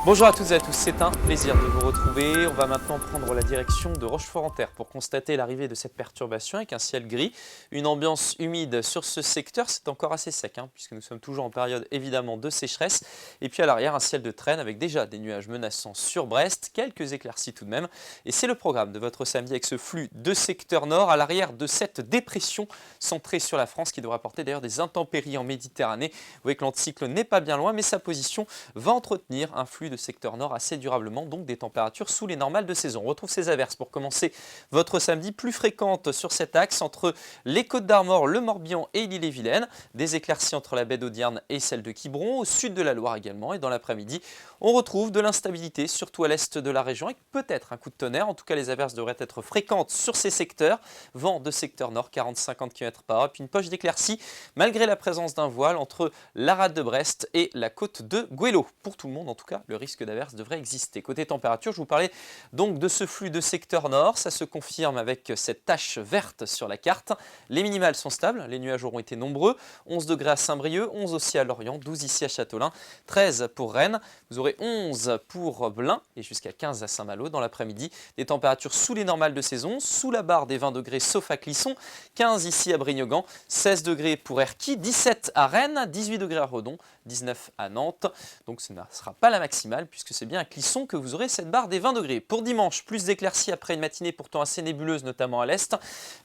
Bonjour à toutes et à tous, c'est un plaisir de vous retrouver. On va maintenant prendre la direction de Rochefort-en-Terre pour constater l'arrivée de cette perturbation avec un ciel gris. Une ambiance humide sur ce secteur, c'est encore assez sec puisque nous sommes toujours en période évidemment de sécheresse. Et puis à l'arrière, un ciel de traîne avec déjà des nuages menaçants sur Brest, quelques éclaircies tout de même. Et c'est le programme de votre samedi avec ce flux de secteur nord à l'arrière de cette dépression centrée sur la France qui devra apporter d'ailleurs des intempéries en Méditerranée. Vous voyez que l'anticyclone n'est pas bien loin mais sa position va entretenir un flux de secteur nord assez durablement, donc des températures sous les normales de saison. On retrouve ces averses pour commencer votre samedi plus fréquentes sur cet axe entre les Côtes d'Armor, le Morbihan et l'Ille-et-Vilaine. Des éclaircies entre la baie d'Audierne et celle de Quiberon, au sud de la Loire également. Et dans l'après-midi, on retrouve de l'instabilité, surtout à l'est de la région, avec peut-être un coup de tonnerre. En tout cas, les averses devraient être fréquentes sur ces secteurs. Vent de secteur nord, 40-50 km/h. Puis une poche d'éclaircies, malgré la présence d'un voile entre la rade de Brest et la côte de Goëlo. Pour tout le monde, en tout cas, le risque d'averse devrait exister. Côté température, je vous parlais donc de ce flux de secteur nord. Ça se confirme avec cette tache verte sur la carte. Les minimales sont stables, les nuages auront été nombreux. 11 degrés à Saint-Brieuc, 11 aussi à Lorient, 12 ici à Châteaulin, 13 pour Rennes. Vous aurez 11 pour Blain et jusqu'à 15 à Saint-Malo dans l'après-midi. Des températures sous les normales de saison, sous la barre des 20 degrés sauf à Clisson, 15 ici à Brignogan, 16 degrés pour Erquy, 17 à Rennes, 18 degrés à Redon, 19 à Nantes. Donc ce ne sera pas la maximale puisque c'est bien à Clisson que vous aurez cette barre des 20 degrés. Pour dimanche, plus d'éclaircies après une matinée pourtant assez nébuleuse, notamment à l'est.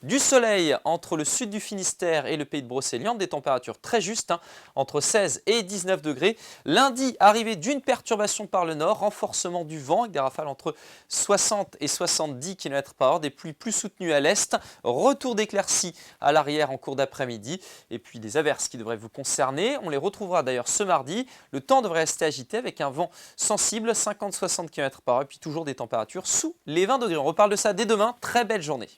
Du soleil entre le sud du Finistère et le pays de Brocéliande, des températures très justes, entre 16 et 19 degrés. Lundi, arrivée d'une perturbation par le nord, renforcement du vent avec des rafales entre 60 et 70 km/h, des pluies plus soutenues à l'est, retour d'éclaircies à l'arrière en cours d'après-midi et puis des averses qui devraient vous concerner. On les retrouvera d'ailleurs ce mardi. Le temps devrait rester agité avec un vent sensible, 50-60 km/h, et puis toujours des températures sous les 20 degrés. On reparle de ça dès demain. Très belle journée.